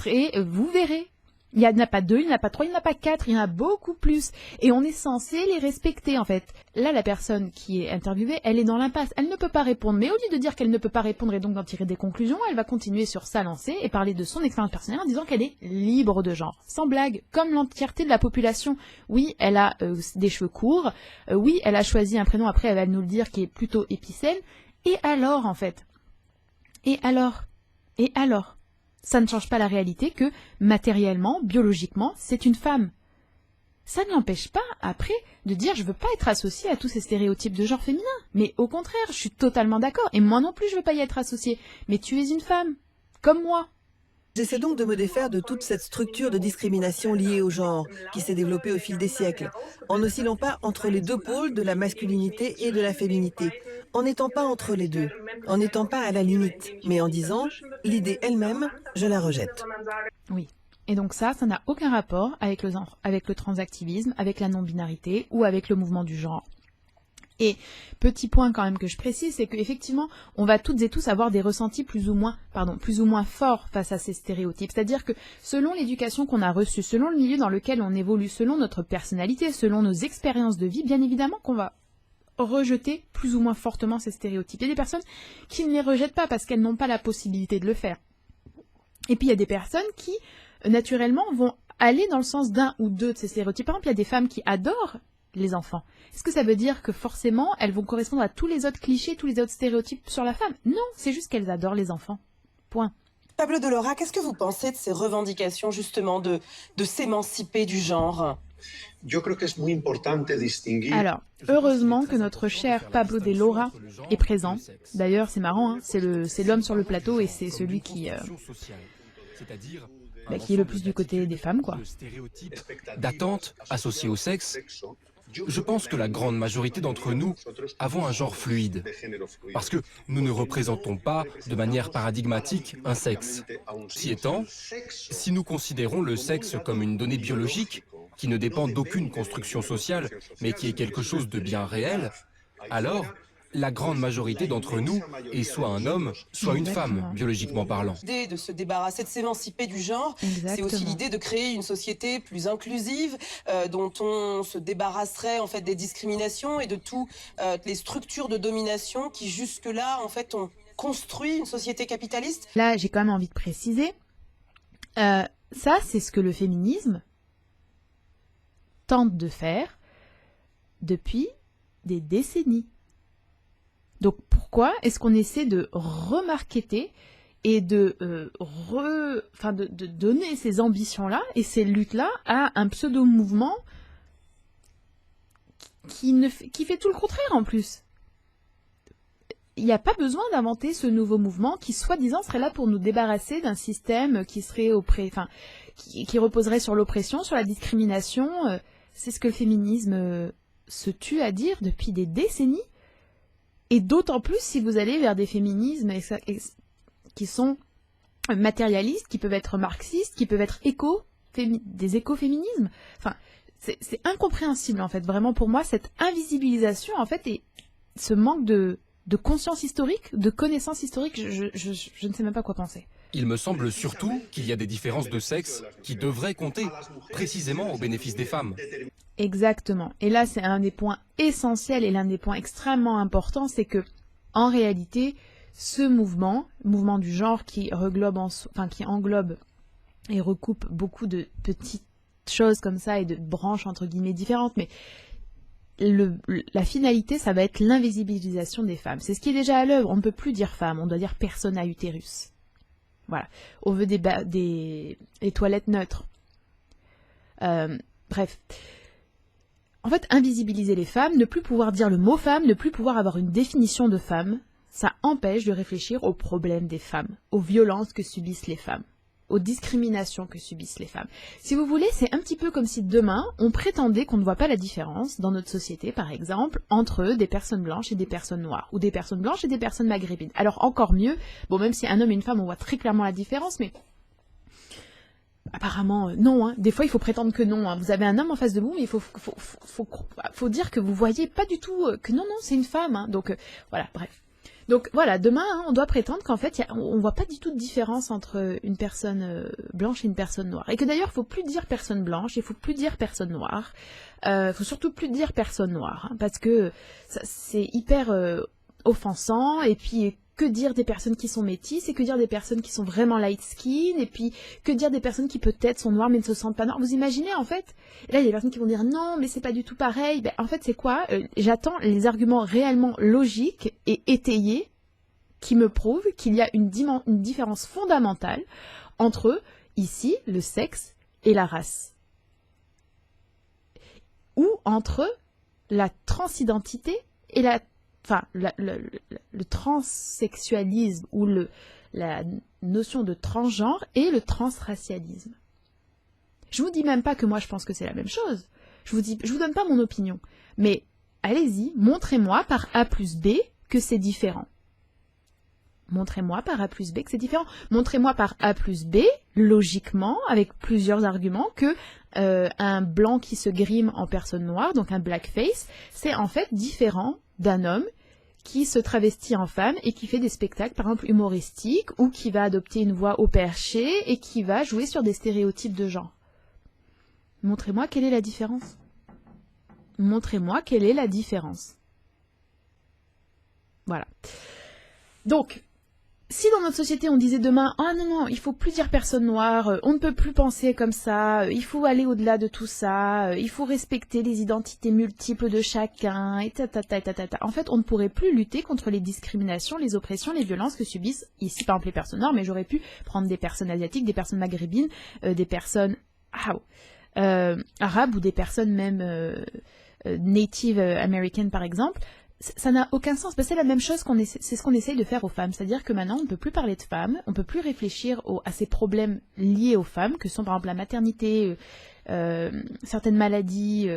verrez. Il n'y en a pas 2, il n'y en a pas 3, il n'y en a pas 4, il y en a beaucoup plus. Et on est censé les respecter, en fait. Là, la personne qui est interviewée, elle est dans l'impasse. Elle ne peut pas répondre. Mais au lieu de dire qu'elle ne peut pas répondre et donc d'en tirer des conclusions, elle va continuer sur sa lancée et parler de son expérience personnelle en disant qu'elle est libre de genre. Sans blague, comme l'entièreté de la population. Oui, elle a des cheveux courts. Oui, elle a choisi un prénom, après elle va nous le dire, qui est plutôt épicène. Et alors, en fait? Et alors? Ça ne change pas la réalité que, matériellement, biologiquement, c'est une femme. Ça ne l'empêche pas, après, de dire « je veux pas être associée à tous ces stéréotypes de genre féminin ». Mais au contraire, je suis totalement d'accord. Et moi non plus, je veux pas y être associée. Mais tu es une femme, comme moi. J'essaie donc de me défaire de toute cette structure de discrimination liée au genre, qui s'est développée au fil des siècles, en n'oscillant pas entre les deux pôles de la masculinité et de la féminité, en n'étant pas entre les deux, en n'étant pas à la limite, mais en disant « l'idée elle-même, je la rejette ». Oui. Et donc ça n'a aucun rapport avec le transactivisme, avec la non-binarité ou avec le mouvement du genre. Et petit point quand même que je précise, c'est qu'effectivement, on va toutes et tous avoir des ressentis plus ou moins forts face à ces stéréotypes. C'est-à-dire que selon l'éducation qu'on a reçue, selon le milieu dans lequel on évolue, selon notre personnalité, selon nos expériences de vie, bien évidemment qu'on va rejeter plus ou moins fortement ces stéréotypes. Il y a des personnes qui ne les rejettent pas parce qu'elles n'ont pas la possibilité de le faire. Et puis il y a des personnes qui, naturellement, vont aller dans le sens d'un ou deux de ces stéréotypes. Par exemple, il y a des femmes qui adorent les enfants. Est-ce que ça veut dire que forcément elles vont correspondre à tous les autres clichés, tous les autres stéréotypes sur la femme? Non, c'est juste qu'elles adorent les enfants. Point. Pablo de Lora, qu'est-ce que vous pensez de ces revendications justement de s'émanciper du genre? Alors, heureusement que notre cher Pablo de Lora est présent. D'ailleurs, c'est marrant, hein, c'est l'homme sur le plateau et c'est celui qui est le plus du côté des femmes, quoi. D'attente associée au sexe. Je pense que la grande majorité d'entre nous avons un genre fluide, parce que nous ne représentons pas de manière paradigmatique un sexe. Ci étant, si nous considérons le sexe comme une donnée biologique, qui ne dépend d'aucune construction sociale, mais qui est quelque chose de bien réel, alors la grande majorité d'entre nous est soit un homme, soit une femme, biologiquement parlant. L'idée de se débarrasser, de s'émanciper du genre, c'est aussi l'idée de créer une société plus inclusive, dont on se débarrasserait en fait des discriminations et de toutes les structures de domination qui jusque-là en fait ont construit une société capitaliste. Là, j'ai quand même envie de préciser, ça c'est ce que le féminisme tente de faire depuis des décennies. Donc pourquoi est-ce qu'on essaie de remarketer et de donner ces ambitions-là et ces luttes-là à un pseudo-mouvement qui fait tout le contraire en plus? Il n'y a pas besoin d'inventer ce nouveau mouvement qui, soi-disant, serait là pour nous débarrasser d'un système qui serait qui reposerait sur l'oppression, sur la discrimination. C'est ce que le féminisme se tue à dire depuis des décennies. Et d'autant plus si vous allez vers des féminismes qui sont matérialistes, qui peuvent être marxistes, qui peuvent être des écoféminismes. Enfin, c'est incompréhensible, en fait, vraiment pour moi, cette invisibilisation, en fait, et ce manque de conscience historique, de connaissance historique, je ne sais même pas quoi penser. Il me semble surtout qu'il y a des différences de sexe qui devraient compter, précisément au bénéfice des femmes. Exactement. Et là, c'est un des points essentiels et l'un des points extrêmement importants, c'est que, en réalité, ce mouvement du genre qui englobe et recoupe beaucoup de petites choses comme ça et de branches entre guillemets différentes, mais la finalité, ça va être l'invisibilisation des femmes. C'est ce qui est déjà à l'œuvre. On ne peut plus dire femme, on doit dire personne à utérus. Voilà. On veut des toilettes neutres. Bref. En fait, invisibiliser les femmes, ne plus pouvoir dire le mot femme, ne plus pouvoir avoir une définition de femme, ça empêche de réfléchir aux problèmes des femmes, aux violences que subissent les femmes, aux discriminations que subissent les femmes. Si vous voulez, c'est un petit peu comme si demain, on prétendait qu'on ne voit pas la différence dans notre société, par exemple, entre des personnes blanches et des personnes noires, ou des personnes blanches et des personnes maghrébines. Alors encore mieux, bon, même si un homme et une femme, on voit très clairement la différence, mais apparemment, non, hein. Des fois il faut prétendre que non, hein. Vous avez un homme en face de vous, mais il faut dire que vous voyez pas du tout, que non, c'est une femme, hein. Donc voilà, bref. Donc voilà, demain, hein, on doit prétendre qu'en fait, on ne voit pas du tout de différence entre une personne blanche et une personne noire. Et que d'ailleurs, il ne faut plus dire personne blanche, il ne faut plus dire personne noire. Il faut surtout plus dire personne noire, hein, parce que c'est hyper offensant, et puis que dire des personnes qui sont métisses, et que dire des personnes qui sont vraiment light skin, et puis que dire des personnes qui peut-être sont noires mais ne se sentent pas noires. Vous imaginez en fait, et là il y a des personnes qui vont dire non mais c'est pas du tout pareil. Ben, en fait c'est quoi, j'attends les arguments réellement logiques et étayés qui me prouvent qu'il y a une différence fondamentale entre ici le sexe et la race, ou entre la transidentité et le transsexualisme ou la notion de transgenre et le transracialisme. Je vous dis même pas que moi je pense que c'est la même chose. Je vous donne pas mon opinion. Mais allez-y, montrez-moi par A plus B que c'est différent. Montrez-moi par A plus B que c'est différent. Montrez-moi par A plus B, logiquement, avec plusieurs arguments, que un blanc qui se grime en personne noire, donc un blackface, c'est en fait différent d'un homme qui se travestit en femme et qui fait des spectacles, par exemple, humoristiques, ou qui va adopter une voix au perché et qui va jouer sur des stéréotypes de genre. Montrez-moi quelle est la différence. Montrez-moi quelle est la différence. Voilà. Donc, si dans notre société on disait demain « Ah non, il faut plus dire personne noire, on ne peut plus penser comme ça, il faut aller au-delà de tout ça, il faut respecter les identités multiples de chacun, et En fait, on ne pourrait plus lutter contre les discriminations, les oppressions, les violences que subissent ici par exemple les personnes noires, mais j'aurais pu prendre des personnes asiatiques, des personnes maghrébines, des personnes arabes ou des personnes même native américaines par exemple. Ça n'a aucun sens. C'est la même chose c'est ce qu'on essaye de faire aux femmes. C'est-à-dire que maintenant, on ne peut plus parler de femmes, on ne peut plus réfléchir à ces problèmes liés aux femmes, que sont par exemple la maternité, certaines maladies,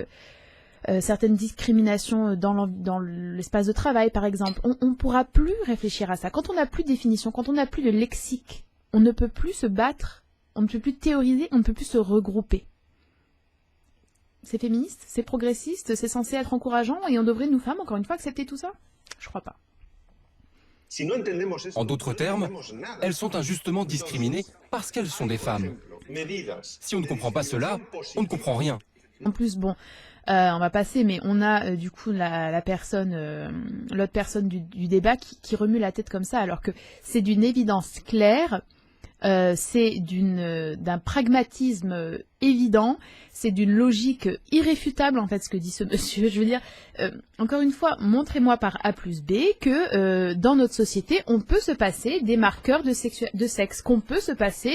certaines discriminations dans l'espace de travail, par exemple. On ne pourra plus réfléchir à ça. Quand on n'a plus de définition, quand on n'a plus de lexique, on ne peut plus se battre, on ne peut plus théoriser, on ne peut plus se regrouper. C'est féministe, c'est progressiste, c'est censé être encourageant et on devrait, nous femmes, encore une fois, accepter tout ça? Je crois pas. En d'autres termes, elles sont injustement discriminées parce qu'elles sont des femmes. Si on ne comprend pas cela, on ne comprend rien. En plus, bon, on va passer, mais on a du coup l'autre personne du débat qui remue la tête comme ça, alors que c'est d'une évidence claire. C'est d'un pragmatisme évident, c'est d'une logique irréfutable en fait ce que dit ce monsieur. Je veux dire, encore une fois, montrez-moi par A plus B que dans notre société, on peut se passer des marqueurs de sexe, qu'on peut se passer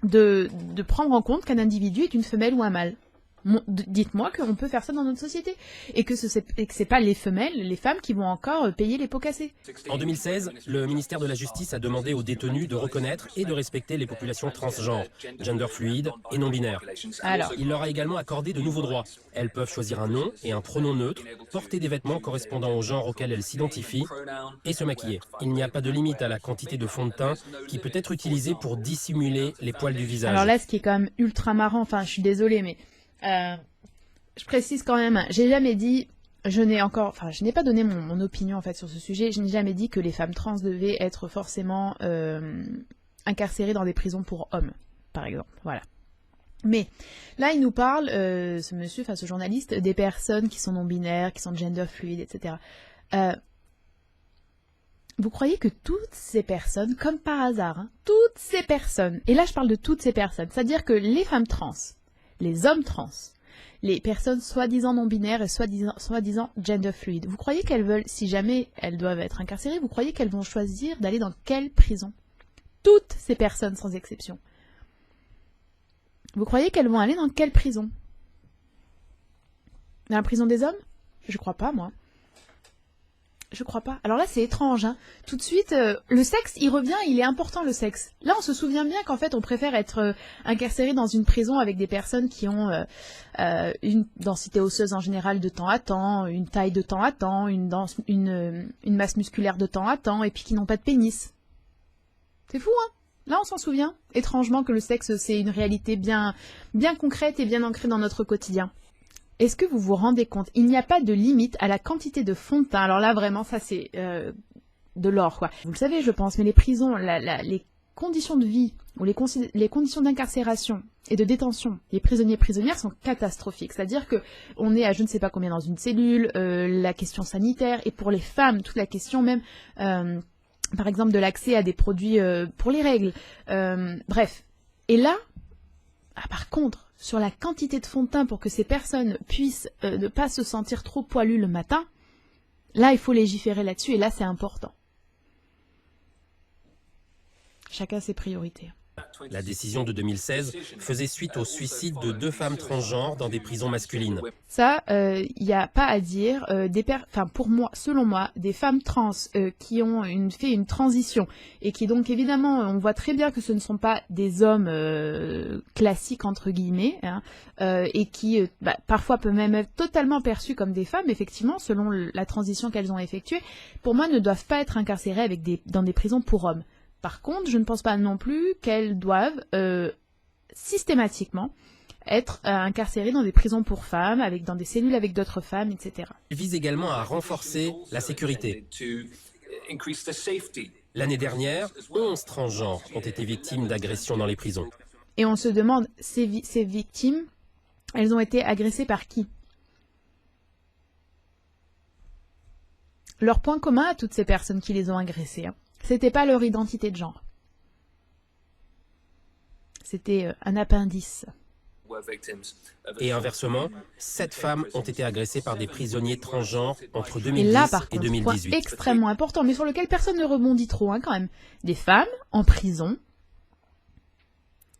de prendre en compte qu'un individu est une femelle ou un mâle. Dites-moi qu'on peut faire ça dans notre société et que c'est pas les femmes qui vont encore payer les pots cassés. En 2016, le ministère de la Justice a demandé aux détenus de reconnaître et de respecter les populations transgenres, gender fluides et non-binaires. Alors, il leur a également accordé de nouveaux droits. Elles peuvent choisir un nom et un pronom neutre, porter des vêtements correspondant au genre auquel elles s'identifient et se maquiller. Il n'y a pas de limite à la quantité de fond de teint qui peut être utilisé pour dissimuler les poils du visage. Alors là, ce qui est quand même ultra marrant, enfin je suis désolée, mais je précise quand même, j'ai jamais dit, je n'ai pas donné mon opinion en fait sur ce sujet, je n'ai jamais dit que les femmes trans devaient être forcément incarcérées dans des prisons pour hommes, par exemple, voilà. Mais là, il nous parle, ce monsieur, enfin ce journaliste, des personnes qui sont non-binaires, qui sont gender fluides, etc. Vous croyez que toutes ces personnes, comme par hasard, hein, toutes ces personnes, et là je parle de toutes ces personnes, c'est-à-dire que les femmes trans, les hommes trans, les personnes soi-disant non-binaires et soi-disant gender fluide, vous croyez qu'elles veulent, si jamais elles doivent être incarcérées, vous croyez qu'elles vont choisir d'aller dans quelle prison? Toutes ces personnes sans exception. Vous croyez qu'elles vont aller dans quelle prison? Dans la prison des hommes? Je crois pas, moi. Je crois pas. Alors là, c'est étrange, hein. Tout de suite, le sexe, il revient, il est important, le sexe. Là, on se souvient bien qu'en fait, on préfère être incarcéré dans une prison avec des personnes qui ont une densité osseuse en général de temps à temps, une taille de temps à temps, une masse musculaire de temps à temps, et puis qui n'ont pas de pénis. C'est fou, hein. Là, on s'en souvient, étrangement, que le sexe, c'est une réalité bien concrète et bien ancrée dans notre quotidien. Est-ce que vous vous rendez compte? Il n'y a pas de limite à la quantité de fond de teint. Alors là, vraiment, ça c'est de l'or, quoi. Vous le savez, je pense, mais les prisons, les conditions de vie ou les conditions d'incarcération et de détention des prisonniers et prisonnières sont catastrophiques. C'est-à-dire que on est à je ne sais pas combien dans une cellule, la question sanitaire, et pour les femmes, toute la question même, par exemple, de l'accès à des produits pour les règles. Bref. Et là, par contre, sur la quantité de fond de teint pour que ces personnes puissent ne pas se sentir trop poilues le matin, là, il faut légiférer là-dessus, et là, c'est important. Chacun ses priorités. La décision de 2016 faisait suite au suicide de 2 femmes transgenres dans des prisons masculines. Ça, il n'y a pas à dire. Pour moi, selon moi, des femmes trans qui ont fait une transition et qui donc évidemment, on voit très bien que ce ne sont pas des hommes classiques entre guillemets, hein, et qui parfois peuvent même être totalement perçus comme des femmes, effectivement, selon la transition qu'elles ont effectuée. Pour moi, ne doivent pas être incarcérées dans des prisons pour hommes. Par contre, je ne pense pas non plus qu'elles doivent systématiquement être incarcérées dans des prisons pour femmes, dans des cellules avec d'autres femmes, etc. Il vise également à renforcer la sécurité. L'année dernière, 11 transgenres ont été victimes d'agressions dans les prisons. Et on se demande, ces victimes, elles ont été agressées par qui? Leur point commun à toutes ces personnes qui les ont agressées, hein, c'était pas leur identité de genre. C'était un appendice. Et inversement, 7 femmes ont été agressées par des prisonniers transgenres entre 2010 et là, par contre, 2018. Point extrêmement important, mais sur lequel personne ne rebondit trop, hein, quand même. Des femmes en prison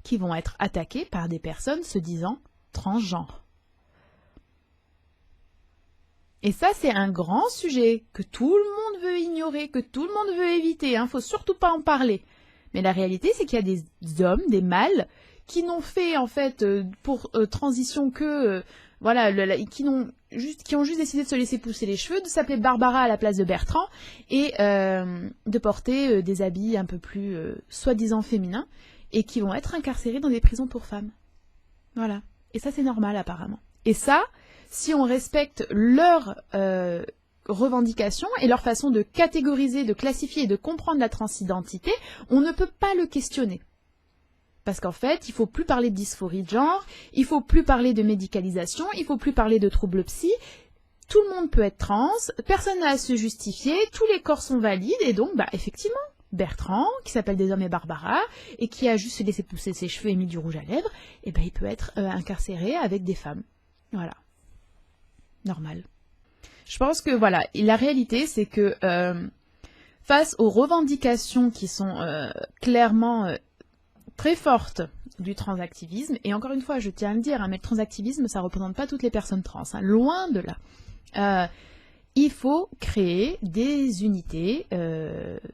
qui vont être attaquées par des personnes se disant transgenres. Et ça, c'est un grand sujet que tout le monde veut ignorer, que tout le monde veut éviter. Faut surtout pas en parler. Mais la réalité, c'est qu'il y a des hommes, des mâles, qui n'ont fait, en fait, pour transition que... qui ont juste décidé de se laisser pousser les cheveux, de s'appeler Barbara à la place de Bertrand, et de porter des habits un peu plus soi-disant féminins, et qui vont être incarcérés dans des prisons pour femmes. Voilà. Et ça, c'est normal, apparemment. Et ça... si on respecte leurs revendications et leur façon de catégoriser, de classifier et de comprendre la transidentité, on ne peut pas le questionner. Parce qu'en fait, il ne faut plus parler de dysphorie de genre, il ne faut plus parler de médicalisation, il ne faut plus parler de troubles psy. Tout le monde peut être trans, personne n'a à se justifier, tous les corps sont valides, et donc, effectivement, Bertrand, qui s'appelle désormais Barbara, et qui a juste laissé pousser ses cheveux et mis du rouge à lèvres, il peut être incarcéré avec des femmes. Voilà. Normal. Je pense que la réalité c'est que face aux revendications qui sont clairement très fortes du transactivisme, et encore une fois je tiens à le dire, mais le transactivisme ça ne représente pas toutes les personnes trans, loin de là. Il faut créer des unités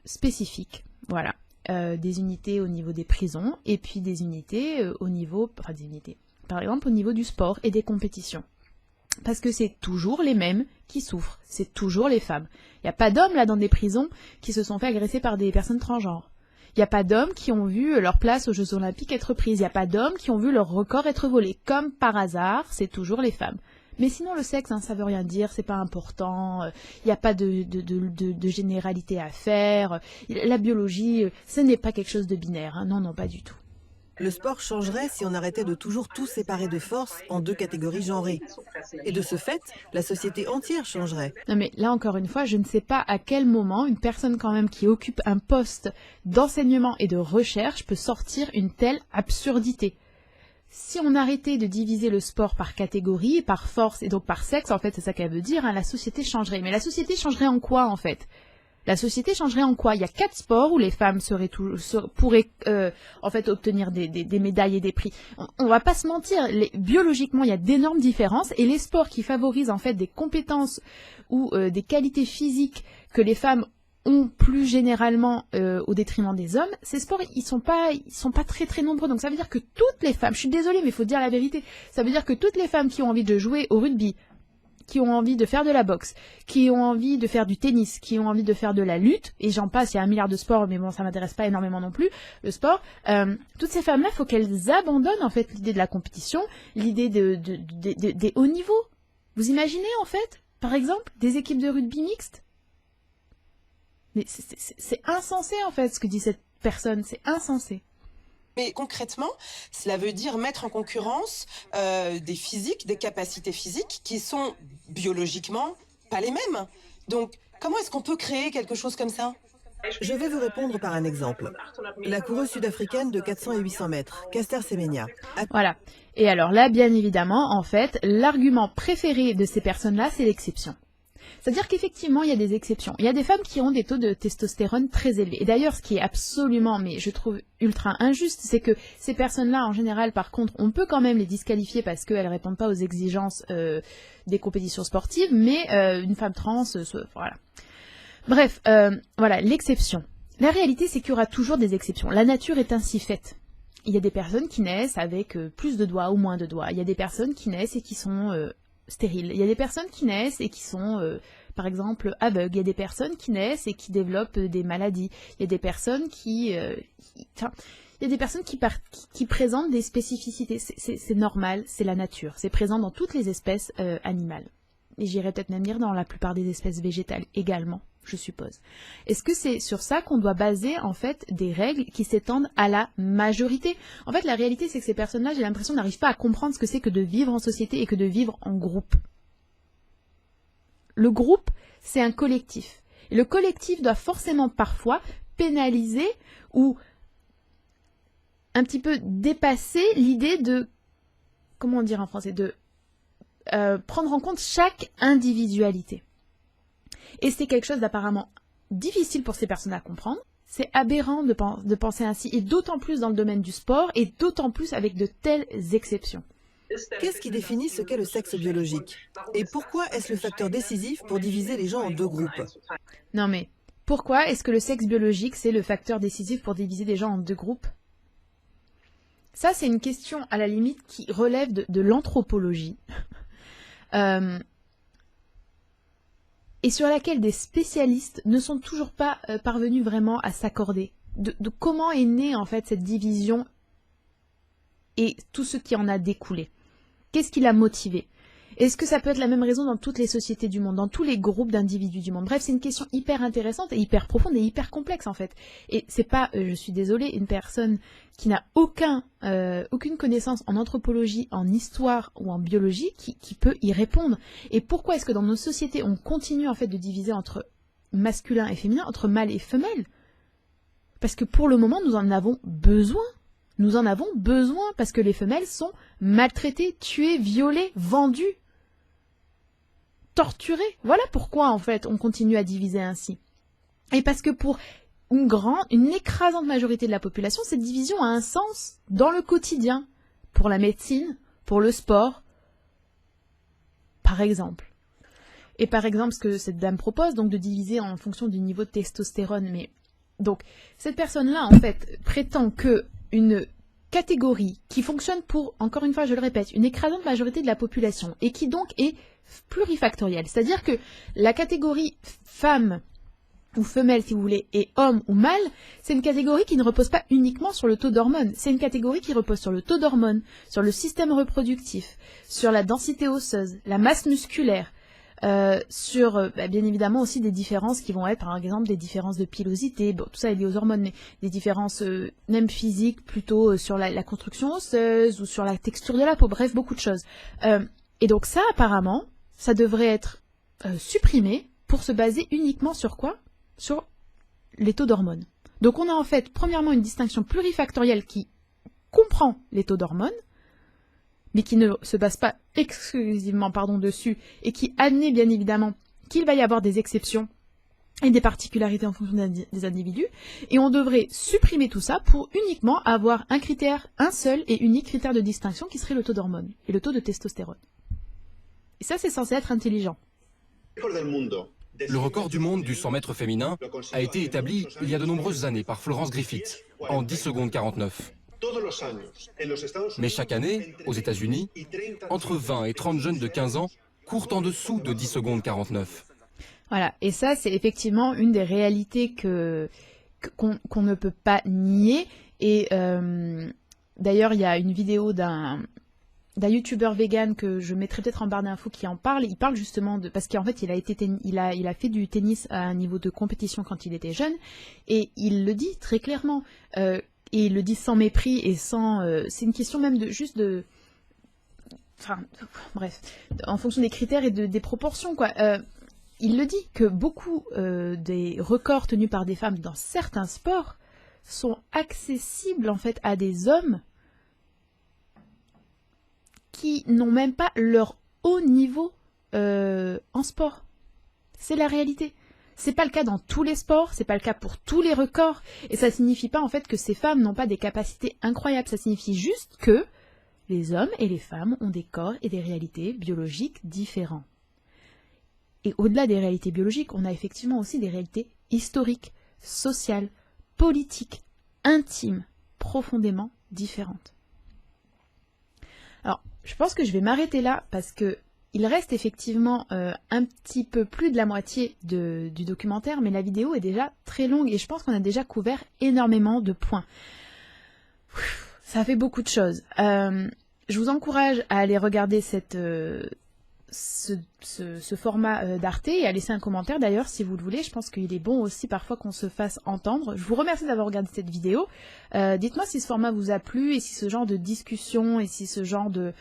spécifiques, voilà. Des unités au niveau des prisons, et puis des unités par exemple au niveau du sport et des compétitions. Parce que c'est toujours les mêmes qui souffrent, c'est toujours les femmes. Il n'y a pas d'hommes là dans des prisons qui se sont fait agresser par des personnes transgenres. Il n'y a pas d'hommes qui ont vu leur place aux Jeux Olympiques être prise. Il n'y a pas d'hommes qui ont vu leur record être volé. Comme par hasard, c'est toujours les femmes. Mais sinon le sexe, ça veut rien dire, c'est pas important, il n'y a pas de généralité à faire. La biologie, ce n'est pas quelque chose de binaire, non, pas du tout. Le sport changerait si on arrêtait de toujours tout séparer de force en 2 catégories genrées. Et de ce fait, la société entière changerait. Non mais là encore une fois, je ne sais pas à quel moment une personne quand même qui occupe un poste d'enseignement et de recherche peut sortir une telle absurdité. Si on arrêtait de diviser le sport par catégorie, par force et donc par sexe, en fait c'est ça qu'elle veut dire, la société changerait. Mais la société changerait en quoi en fait ? La société changerait en quoi? Il y a 4 sports où les femmes pourraient en fait obtenir des médailles et des prix. On va pas se mentir, biologiquement il y a d'énormes différences, et les sports qui favorisent en fait des compétences ou des qualités physiques que les femmes ont plus généralement au détriment des hommes, ces sports ils sont pas très très nombreux. Donc ça veut dire que toutes les femmes, je suis désolée mais il faut dire la vérité, ça veut dire que toutes les femmes qui ont envie de jouer au rugby, qui ont envie de faire de la boxe, qui ont envie de faire du tennis, qui ont envie de faire de la lutte, et j'en passe, il y a 1 milliard de sports, mais bon, ça m'intéresse pas énormément non plus, le sport, toutes ces femmes-là, il faut qu'elles abandonnent en fait l'idée de la compétition, l'idée des hauts niveaux. Vous imaginez en fait, par exemple, des équipes de rugby mixtes? Mais c'est insensé en fait ce que dit cette personne, c'est insensé. Mais concrètement, cela veut dire mettre en concurrence des physiques, des capacités physiques qui sont biologiquement pas les mêmes. Donc, comment est-ce qu'on peut créer quelque chose comme ça? Je vais vous répondre par un exemple. La coureuse sud-africaine de 400 et 800 mètres, Caster Semenya. Voilà. Et alors là, bien évidemment, en fait, l'argument préféré de ces personnes-là, c'est l'exception. C'est-à-dire qu'effectivement, il y a des exceptions. Il y a des femmes qui ont des taux de testostérone très élevés. Et d'ailleurs, ce qui est absolument, mais je trouve ultra injuste, c'est que ces personnes-là, en général, par contre, on peut quand même les disqualifier parce qu'elles ne répondent pas aux exigences des compétitions sportives, mais une femme trans, voilà. Bref, voilà, l'exception. La réalité, c'est qu'il y aura toujours des exceptions. La nature est ainsi faite. Il y a des personnes qui naissent avec plus de doigts ou moins de doigts. Il y a des personnes qui naissent et qui sont stériles. Il y a des personnes qui naissent et qui sont, par exemple, aveugles. Il y a des personnes qui naissent et qui développent des maladies. Il y a des personnes qui présentent des spécificités. C'est normal, c'est la nature. C'est présent dans toutes les espèces animales. Et j'irais peut-être même dire dans la plupart des espèces végétales également, je suppose. Est-ce que c'est sur ça qu'on doit baser en fait des règles qui s'étendent à la majorité? En fait, la réalité, c'est que ces personnes-là, j'ai l'impression, n'arrivent pas à comprendre ce que c'est que de vivre en société et que de vivre en groupe. Le groupe, c'est un collectif. Et le collectif doit forcément parfois pénaliser ou un petit peu dépasser l'idée de, comment dire en français, de prendre en compte chaque individualité. Et c'est quelque chose d'apparemment difficile pour ces personnes à comprendre. C'est aberrant de penser ainsi, et d'autant plus dans le domaine du sport, et d'autant plus avec de telles exceptions. Qu'est-ce qui définit ce qu'est le sexe biologique? Et pourquoi est-ce le facteur décisif pour diviser les gens en deux groupes? Non mais, pourquoi est-ce que le sexe biologique, c'est le facteur décisif pour diviser des gens en deux groupes? Ça, c'est une question, à la limite, qui relève de l'anthropologie. Et sur laquelle des spécialistes ne sont toujours pas parvenus vraiment à s'accorder. De comment est née en fait cette division et tout ce qui en a découlé. Qu'est-ce qui l'a motivé? Est-ce que ça peut être la même raison dans toutes les sociétés du monde, dans tous les groupes d'individus du monde? Bref, c'est une question hyper intéressante et hyper profonde et hyper complexe en fait. Et c'est pas, je suis désolée, une personne qui n'a aucune connaissance en anthropologie, en histoire ou en biologie qui peut y répondre. Et pourquoi est-ce que dans nos sociétés on continue en fait de diviser entre masculin et féminin, entre mâle et femelle? Parce que pour le moment nous en avons besoin. Nous en avons besoin parce que les femelles sont maltraitées, tuées, violées, vendues, torturées. Voilà pourquoi en fait on continue à diviser ainsi. Et parce que pour une écrasante majorité de la population, cette division a un sens dans le quotidien, pour la médecine, pour le sport, par exemple. Et par exemple, ce que cette dame propose, donc de diviser en fonction du niveau de testostérone. Mais donc, cette personne-là, en fait, prétend que une catégorie qui fonctionne pour, encore une fois, je le répète, une écrasante majorité de la population, et qui donc est plurifactorielle. C'est-à-dire que la catégorie femme ou femelle, si vous voulez, et homme ou mâle, c'est une catégorie qui ne repose pas uniquement sur le taux d'hormones. C'est une catégorie qui repose sur le taux d'hormones, sur le système reproductif, sur la densité osseuse, la masse musculaire, sur bien évidemment aussi des différences qui vont être, par exemple, des différences de pilosité, bon, tout ça est lié aux hormones, mais des différences même physiques, plutôt sur la construction osseuse ou sur la texture de la peau, bref, beaucoup de choses. Et donc ça, apparemment, ça devrait être supprimé pour se baser uniquement sur quoi? Sur les taux d'hormones. Donc on a en fait, premièrement, une distinction plurifactorielle qui comprend les taux d'hormones, mais qui ne se base pas exclusivement dessus, et qui admet bien évidemment qu'il va y avoir des exceptions et des particularités en fonction des individus, et on devrait supprimer tout ça pour uniquement avoir un seul et unique critère de distinction qui serait le taux d'hormones et le taux de testostérone. Et ça, c'est censé être intelligent. Le record du monde du 100 mètres féminin a été établi il y a de nombreuses années par Florence Griffith, en 10 secondes 49. Mais chaque année, aux États-Unis, entre 20 et 30 jeunes de 15 ans courent en dessous de 10 secondes 49. Voilà, et ça, c'est effectivement une des réalités qu'on ne peut pas nier. Et d'ailleurs, il y a une vidéo d'un youtubeur vegan que je mettrai peut-être en barre d'infos qui en parle. Il parle justement de... Parce qu'en fait, il a fait du tennis à un niveau de compétition quand il était jeune. Et il le dit très clairement. Et il le dit sans mépris et sans... c'est une question même de juste de... Enfin, bref. En fonction des critères et des proportions, quoi. Il le dit que beaucoup des records tenus par des femmes dans certains sports sont accessibles en fait à des hommes qui n'ont même pas leur haut niveau en sport. C'est la réalité. C'est pas le cas dans tous les sports, c'est pas le cas pour tous les records, et ça signifie pas en fait que ces femmes n'ont pas des capacités incroyables, ça signifie juste que les hommes et les femmes ont des corps et des réalités biologiques différents. Et au-delà des réalités biologiques, on a effectivement aussi des réalités historiques, sociales, politiques, intimes, profondément différentes. Alors, je pense que je vais m'arrêter là parce que il reste effectivement un petit peu plus de la moitié du documentaire, mais la vidéo est déjà très longue et je pense qu'on a déjà couvert énormément de points. Ça fait beaucoup de choses. Je vous encourage à aller regarder ce format d'Arte et à laisser un commentaire d'ailleurs si vous le voulez. Je pense qu'il est bon aussi parfois qu'on se fasse entendre. Je vous remercie d'avoir regardé cette vidéo. Dites-moi si ce format vous a plu et si ce genre de discussion et si ce genre de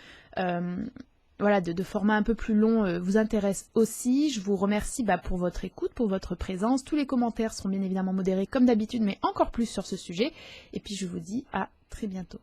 format un peu plus long vous intéresse aussi. Je vous remercie pour votre écoute, pour votre présence. Tous les commentaires seront bien évidemment modérés comme d'habitude, mais encore plus sur ce sujet. Et puis je vous dis à très bientôt.